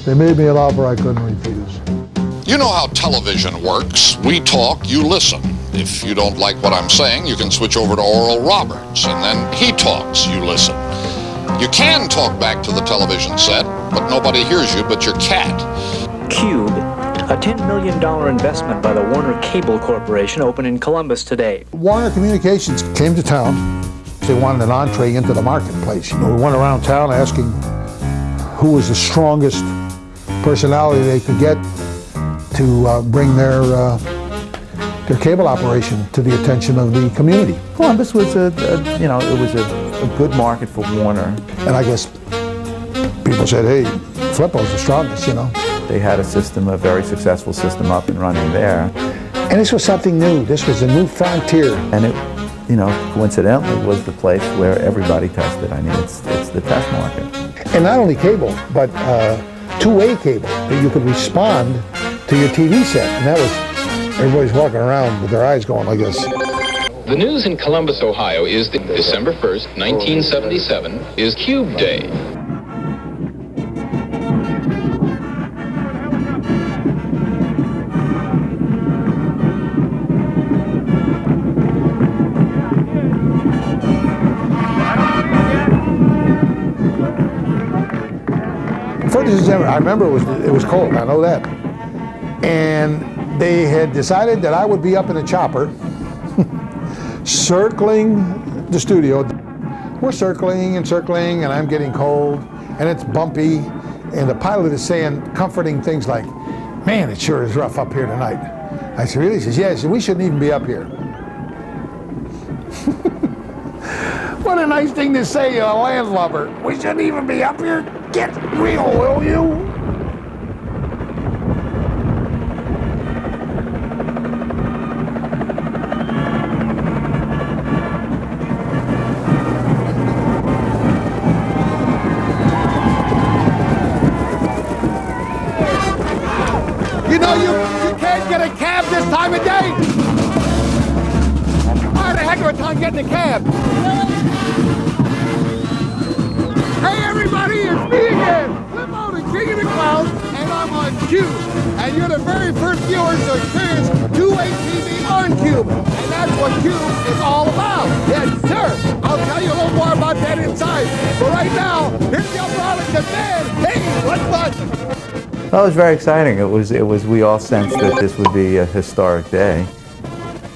They made me an offer I couldn't refuse. You know how television works. We talk, you listen. If you don't like what I'm saying, you can switch over to Oral Roberts, and then he talks, you listen. You can talk back to the television set, but nobody hears you but your cat. QUBE, a $10 million investment by the Warner Cable Corporation, opened in Columbus today. Warner Communications came to town. They wanted an entree into the marketplace. You know, we went around town asking who was the strongest personality they could get to bring their cable operation to the attention of the community. Columbus was it was a good market for Warner. And I guess people said, hey, FLIPPO's the strongest, you know. They had a system, a very successful system up and running there. And this was something new. This was a new frontier. And it, coincidentally was the place where everybody tested. I mean, it's the test market. And not only cable, but two-way cable that you could respond to your TV set. And that was, everybody's walking around with their eyes going like this. The news in Columbus, Ohio is that December 1st, 1977 is QUBE Day. I remember it was cold, I know that. And they had decided that I would be up in a chopper circling the studio. We're circling and circling, and I'm getting cold, and it's bumpy, and the pilot is saying comforting things like, man, it sure is rough up here tonight. I said, really? He says, yeah. He said, we shouldn't even be up here. What a nice thing to say, a landlubber. We shouldn't even be up here. Get real, will you? You know, you can't get a cab this time of day. I had a heck of a time getting a cab. Hey everybody, it's me again, FLIPPO, the King of the Clouds, and I'm on QUBE. And you're the very first viewers to experience two-way TV on QUBE. And that's what QUBE is all about. Yes, sir. I'll tell you a little more about that inside. But right now, here's the Arlington band. Hey, what's fun? Well, it was very exciting. It was, we all sensed that this would be a historic day.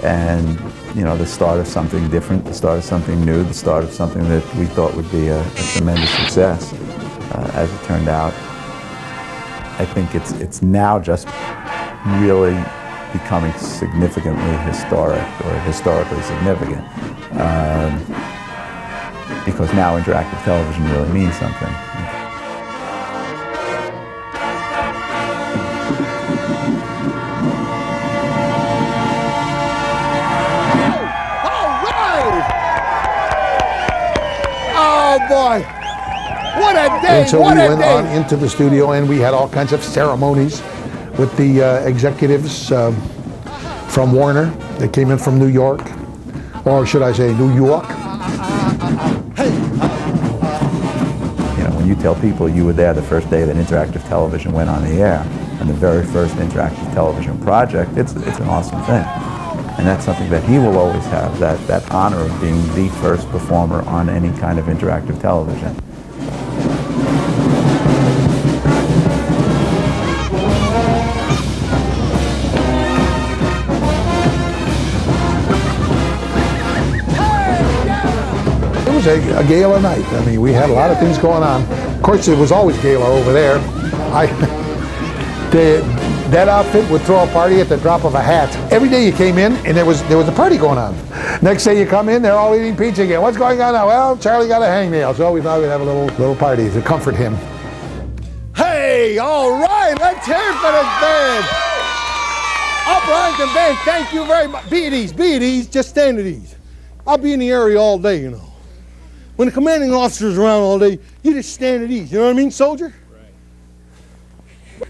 And, you know, the start of something different, the start of something new, the start of something that we thought would be a tremendous success. As it turned out, I think it's now just really becoming significantly historic, or historically significant, because now interactive television really means something. Oh boy, what a day, and so we went on into the studio, and we had all kinds of ceremonies with the executives from Warner. They came in from New York, or should I say New York. Hey. You know, when you tell people you were there the first day that interactive television went on the air, and the very first interactive television project, it's an awesome thing. And that's something that he will always have, that honor of being the first performer on any kind of interactive television. It was a gala night. I mean, we had a lot of things going on. Of course, it was always gala over there. That outfit would throw a party at the drop of a hat. Every day you came in, and there was a party going on. Next day you come in, they're all eating pizza again. What's going on now? Well, Charlie got a hangnail, so we thought we'd have a little party to comfort him. Hey, all right, let's hear it for this band. Up Arlington band, thank you very much. Be at ease, just stand at ease. I'll be in the area all day, you know. When the commanding officer's around all day, you just stand at ease. You know what I mean, soldier?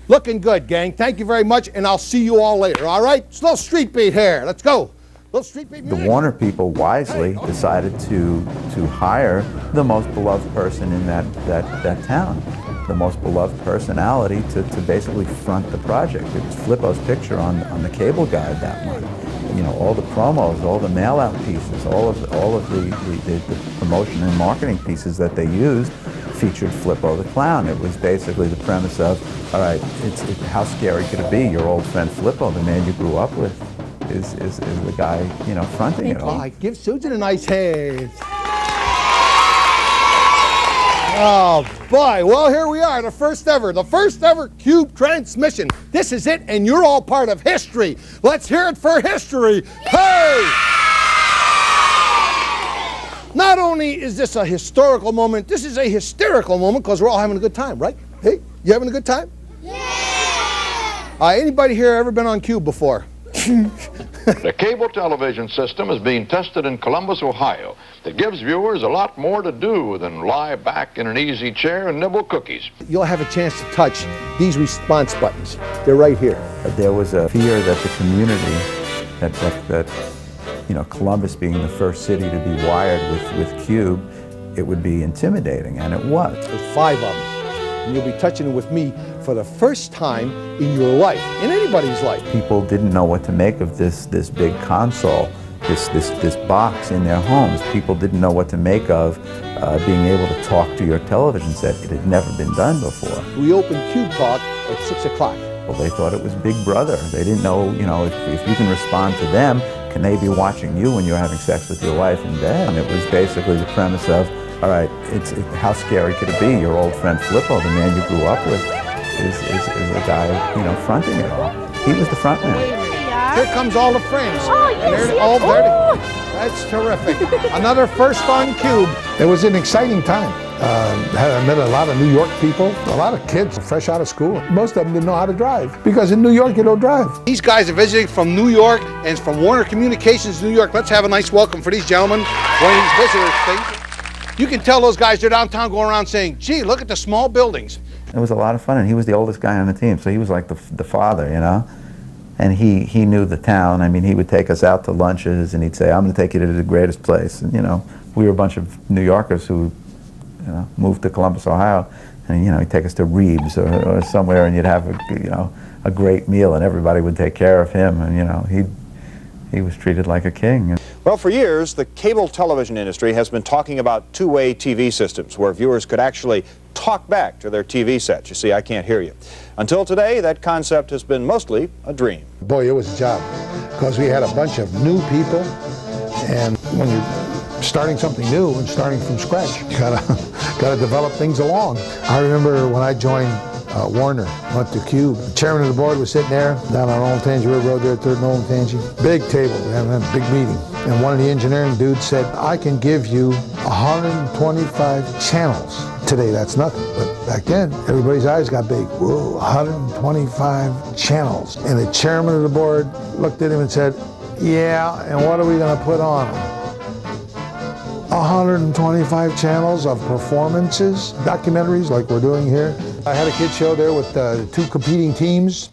Looking good, gang. Thank you very much, and I'll see you all later, all right? It's a little street beat here. Let's go. Little street beat music. The Warner people wisely decided to hire the most beloved person in that town. the most beloved personality to basically front the project. It was Flippo's picture on the cable guide that month. You know, all the promos, all the mail-out pieces, all of the promotion and marketing pieces that they used featured Flippo the Clown. It was basically the premise of, all right, how scary could it be? Your old friend Flippo, the man you grew up with, is the guy, you know, fronting it all. Give Susan a nice hand. Oh boy, well here we are, the first ever CUBE transmission. This is it, and you're all part of history. Let's hear it for history. Hey! Not only is this a historical moment, this is a hysterical moment because we're all having a good time, right? Hey, you having a good time? Yeah! Anybody here ever been on CUBE before? The cable television system is being tested in Columbus, Ohio. That gives viewers a lot more to do than lie back in an easy chair and nibble cookies. You'll have a chance to touch these response buttons. They're right here. There was a fear that the community, that you know, Columbus being the first city to be wired with CUBE, it would be intimidating, and it was. There's 5 of them, and you'll be touching it with me for the first time in your life, in anybody's life. People didn't know what to make of this big console, this box in their homes. People didn't know what to make of being able to talk to your television set. It had never been done before. We opened CUBE Talk at 6 o'clock. Well, they thought it was Big Brother. They didn't know, you know, if you can respond to them, can they be watching you when you're having sex with your wife in bed? And it was basically the premise of, all right, how scary could it be? Your old friend Flippo, the man you grew up with, is the guy, you know, fronting it all. He was the front man. Here comes all the friends. Oh, yes, And yes. all there. Oh. That's terrific. Another first on CUBE. It was an exciting time. I met a lot of New York people, a lot of kids fresh out of school. Most of them didn't know how to drive because in New York you don't drive. These guys are visiting from New York and from Warner Communications, New York. Let's have a nice welcome for these gentlemen. One of these visitors. You can tell those guys they're downtown going around saying, gee, look at the small buildings. It was a lot of fun, and he was the oldest guy on the team, so he was like the father, you know? And he knew the town. I mean, he would take us out to lunches, and he'd say, I'm going to take you to the greatest place. And, you know, we were a bunch of New Yorkers who, you know, moved to Columbus, Ohio, and, you know, he'd take us to Reeves or somewhere, and you'd have, a great meal, and everybody would take care of him, and, you know, he was treated like a king. Well, for years, the cable television industry has been talking about two-way TV systems where viewers could actually talk back to their TV sets. You see, I can't hear you. Until today, that concept has been mostly a dream. Boy, it was a job because we had a bunch of new people, and when you're starting something new and starting from scratch, you gotta develop things along. I remember when I joined Warner, went to CUBE. The chairman of the board was sitting there down on Old Tangy River Road there, 3rd and Old Tangy. Big table, we had a big meeting. And one of the engineering dudes said, I can give you 125 channels. Today that's nothing, but back then everybody's eyes got big. Whoa, 125 channels. And the chairman of the board looked at him and said, yeah, and what are we gonna put on them? 125 channels of performances, documentaries like we're doing here. I had a kid show there with 2 competing teams.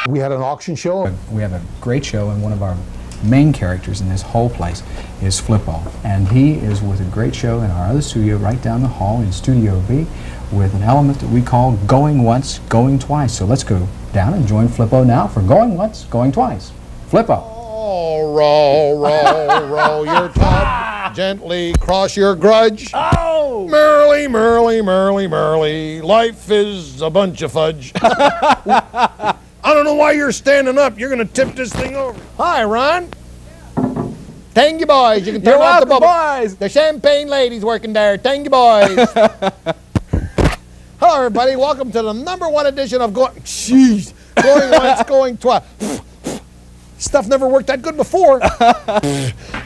We had an auction show. We have a great show, and one of our main characters in this whole place is Flippo. And he is with a great show in our other studio right down the hall in Studio B with an element that we call going once, going twice. So let's go down and join Flippo now for going once, going twice. Flippo. Oh, roll your tub. Gently cross your grudge. Oh! Merrily, merrily, merrily, merrily. Life is a bunch of fudge. I don't know why you're standing up. You're going to tip this thing over. Hi, Ron. Thank you, boys. You can turn off the bubble. Boys. The champagne ladies working there. Thank you, boys. Hello, everybody. Welcome to the #1 edition of Going Once, Going Twice. Stuff never worked that good before.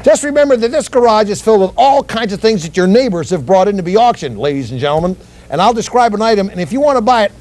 Just remember that this garage is filled with all kinds of things that your neighbors have brought in to be auctioned, ladies and gentlemen. And I'll describe an item, and if you want to buy it,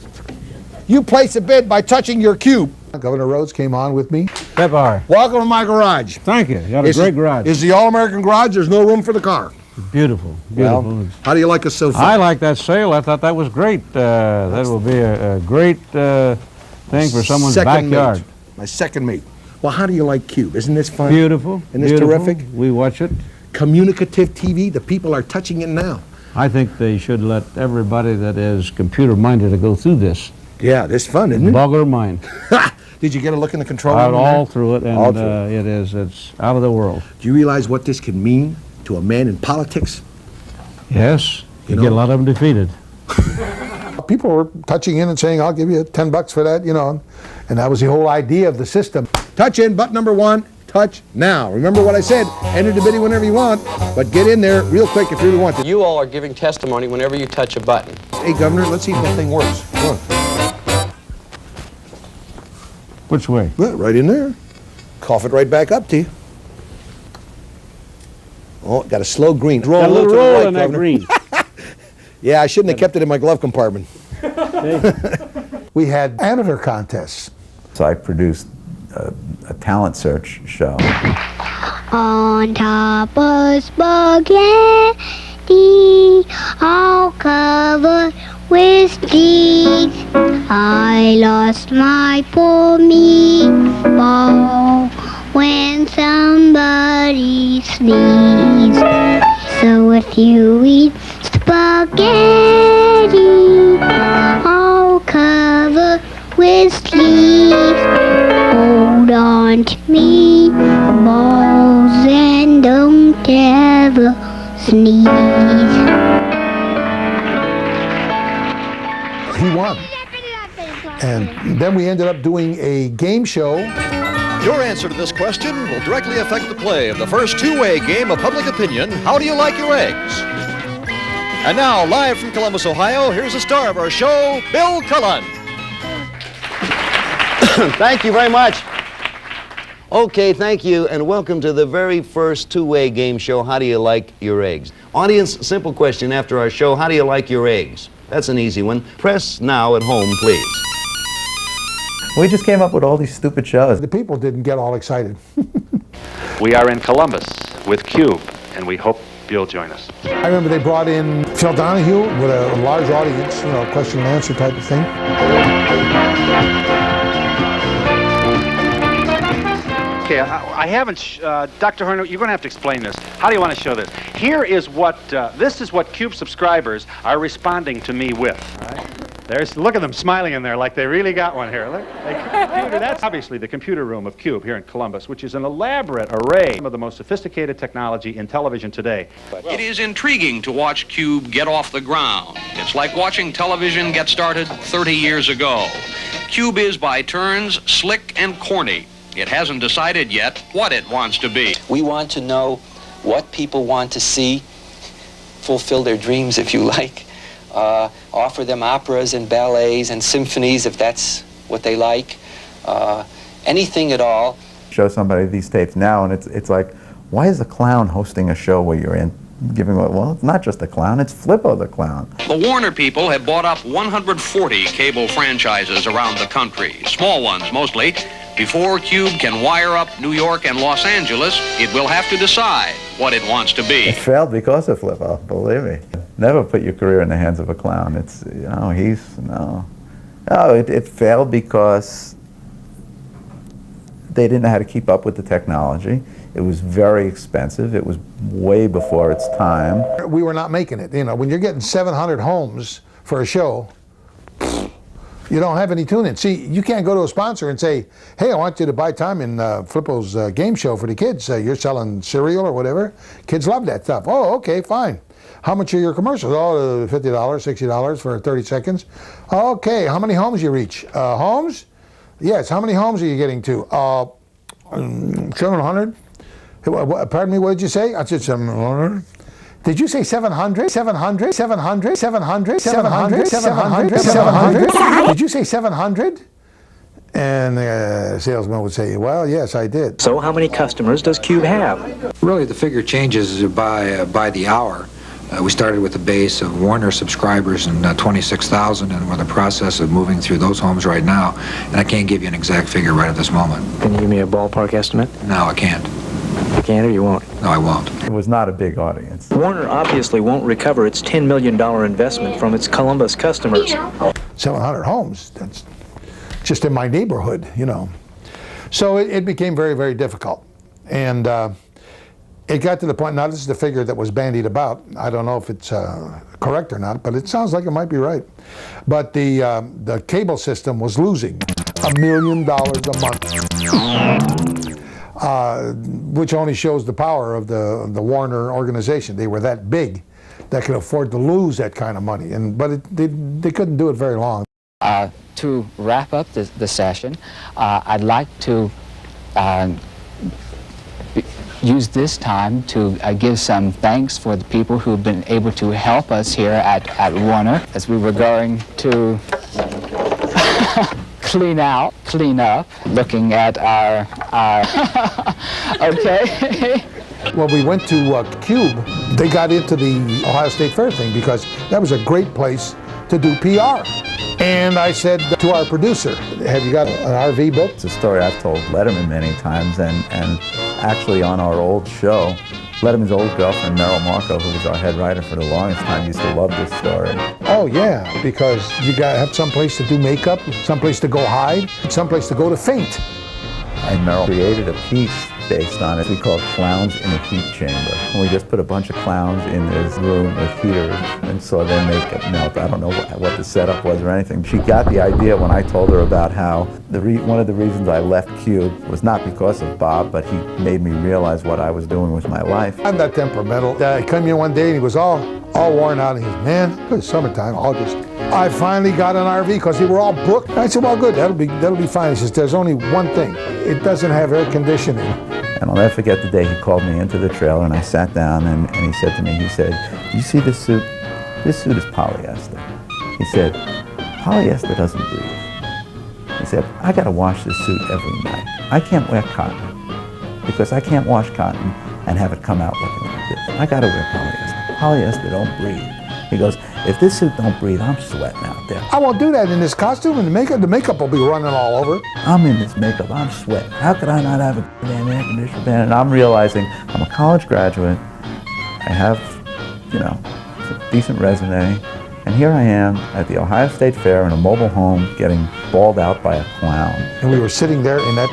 you place a bid by touching your cube. Governor Rhodes came on with me. Pepper. Welcome to my garage. Thank you. You got a great garage. It's the all-American garage. There's no room for the car. Beautiful. Beautiful. Well, how do you like us so far? I like that sale. I thought that was great. That will be a great thing for someone's backyard. Mate. My second mate. Well, how do you like CUBE? Isn't this fun? Beautiful. Isn't this beautiful. terrific? We watch it. Communicative TV. The people are touching it now. I think they should let everybody that is computer-minded to go through this. Yeah, this is fun, isn't it? Bugger mind. Did you get a look in the control Out room? all through it, and All through it's out of the world. Do you realize what this can mean to a man in politics? Yes, you know? get a lot of them defeated. People were touching in and saying, I'll give you $10 for that, you know, and that was the whole idea of the system. Touch in, button number 1, touch now. Remember what I said, enter the bidding whenever you want, but get in there real quick if you really want to. You all are giving testimony whenever you touch a button. Hey, Governor, let's see if that thing works. Come on. Which way? Well, right in there. Cough it right back up to you. Oh, got a slow green. Roll Got a little to the roll right, in that Governor. green. Yeah, I shouldn't have kept it in my glove compartment. We had amateur contests. So I produced a talent search show. On top of spaghetti, all covered with cheese. I lost my poor meatball when somebody sneezed. So if you eat spaghetti, all covered with cheese, hold on to me, balls, and don't ever sneeze. He won. And then we ended up doing a game show. Your answer to this question will directly affect the play of the first two-way game of public opinion, How Do You Like Your Eggs? And now, live from Columbus, Ohio, here's the star of our show, Bill Cullen. Thank you very much. Okay, thank you, and welcome to the very first two-way game show, How Do You Like Your Eggs? Audience, simple question after our show, how do you like your eggs? That's an easy one. Press now at home, please. We just came up with all these stupid shows. The people didn't get all excited. We are in Columbus with QUBE, and we hope you'll join us. I remember they brought in Phil Donahue with a large audience, you know, question and answer type of thing. Okay, I haven't, Dr. Horner, you're going to have to explain this. How do you want to show this? Here is what, this is what QUBE subscribers are responding to me with. All right? Look at them smiling in there like they really got one here. Look, computer, that's obviously the computer room of QUBE here in Columbus, which is an elaborate array of the most sophisticated technology in television today. It is intriguing to watch QUBE get off the ground. It's like watching television get started 30 years ago. QUBE is by turns slick and corny. It hasn't decided yet what it wants to be. We want to know what people want to see, fulfill their dreams, if you like, offer them operas and ballets and symphonies, if that's what they like, anything at all. Show somebody these tapes now, and it's like, why is a clown hosting a show where you're giving away? Well, it's not just a clown, it's Flippo the clown. The Warner people have bought up 140 cable franchises around the country, small ones mostly. Before QUBE can wire up New York and Los Angeles, it will have to decide what it wants to be. It failed because of Flippo, believe me. Never put your career in the hands of a clown. It's, you know, it failed because they didn't know how to keep up with the technology. It was very expensive. It was way before its time. We were not making it. You know, when you're getting 700 homes for a show, you don't have any tune-in. See, you can't go to a sponsor and say, hey, I want you to buy time in Flippo's game show for the kids. You're selling cereal or whatever. Kids love that stuff. Oh, okay, fine. How much are your commercials? Oh, $50, $60 for 30 seconds. Okay, how many homes you reach? Homes? Yes, how many homes are you getting to? 700? Pardon me, what did you say? I said 700. Did you say 700? 700? 700? 700? 700? 700? 700? Did you say 700? And the salesman would say, well, yes, I did. So how many customers does QUBE have? Really, the figure changes by the hour. We started with a base of Warner subscribers and 26,000, and we're in the process of moving through those homes right now. And I can't give you an exact figure right at this moment. Can you give me a ballpark estimate? No, I can't. You can or you won't? No, I won't. It was not a big audience. Warner obviously won't recover its $10 million investment from its Columbus customers. 700 homes, that's just in my neighborhood, . So it became very, very difficult. And, you know, when you're getting 700 homes for a show, you don't have any tune-in. See, you can't go to a sponsor and say, hey, I want you to buy time in Flippo's game show for the kids. You're selling cereal or whatever. Kids love that stuff. Oh, okay, fine. How much are your commercials? Oh, 700. 700? 700? 700? Did you say 700? And it got to the point, now this is the figure that was bandied about. I don't know if it's correct or not, but it sounds like it might be right. But the cable system was losing $1 million a month, which only shows the power of the Warner organization. They were that big that could afford to lose that kind of money, but they couldn't do it very long. To wrap up the session, I'd like to use this time to give some thanks for the people who've been able to help us here at Warner as we were going to clean up, looking at our okay. When we went to QUBE, they got into the Ohio State Fair thing because that was a great place to do PR. And I said to our producer, have you got an RV book? It's a story I've told Letterman many times, and actually on our old show, Letterman's old girlfriend, Meryl Marco, who was our head writer for the longest time, used to love this story. Oh yeah, because you gotta have some place to do makeup, some place to go hide, some place to go to faint. And Meryl created a piece based on it we called Clowns in a Heat Chamber. And we just put a bunch of clowns in this room with heaters and saw their makeup melt. I don't know what the setup was or anything. She got the idea when I told her about how one of the reasons I left QUBE was not because of Bob, but he made me realize what I was doing with my life. I'm that temperamental. I come in one day and he was all worn out, and he said, man, it was summertime, August. I finally got an RV because they were all booked. I said, well, good, that'll be fine. He says, there's only one thing. It doesn't have air conditioning. And I'll never forget the day he called me into the trailer and I sat down and he said to me, he said, you see this suit? This suit is polyester. He said, polyester doesn't breathe. He said, I gotta wash this suit every night. I can't wear cotton because I can't wash cotton and have it come out looking like this. I gotta wear polyester. Polyester don't breathe. He goes, if this suit don't breathe, I'm sweating out there. I won't do that in this costume, and the makeup will be running all over. I'm in this makeup, I'm sweating. How could I not have a damn air conditioner band? And I'm realizing I'm a college graduate. I have, a decent resume. And here I am at the Ohio State Fair in a mobile home getting bawled out by a clown. And we were sitting there in that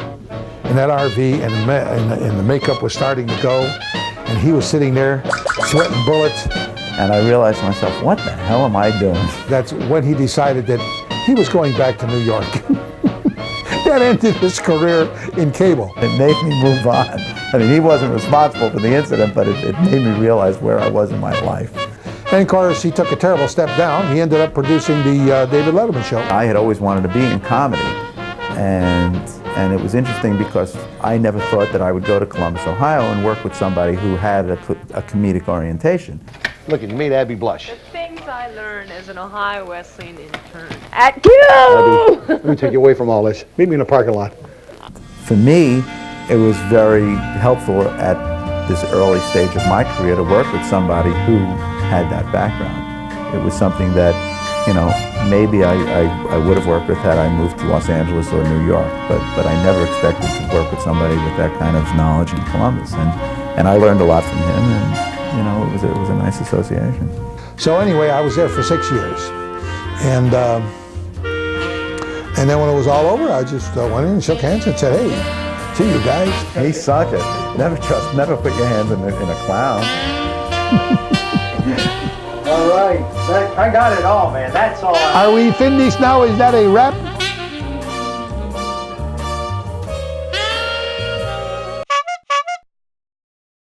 RV, and the makeup was starting to go, and he was sitting there sweating bullets. And I realized to myself, what the hell am I doing? That's when he decided that he was going back to New York. That ended his career in cable. It made me move on. I mean, he wasn't responsible for the incident, but it made me realize where I was in my life. And of course, he took a terrible step down. He ended up producing the David Letterman show. I had always wanted to be in comedy, and it was interesting because I never thought that I would go to Columbus, Ohio and work with somebody who had a comedic orientation. Look at me, that'd be blush. The things I learned as an Ohio Wesleyan intern at QUBE! Let me take you away from all this. Meet me in the parking lot. For me, it was very helpful at this early stage of my career to work with somebody who had that background. It was something that, maybe I would have worked with had I moved to Los Angeles or New York, but I never expected to work with somebody with that kind of knowledge in Columbus. And I learned a lot from him, and it was a nice association. So anyway, I was there for 6 years, and then when it was all over, I just went in and shook hands and said, "Hey, see you guys." He sunk it. Never put your hands in a clown. All right, I got it all, man. That's all. Are we finished now? Is that a wrap?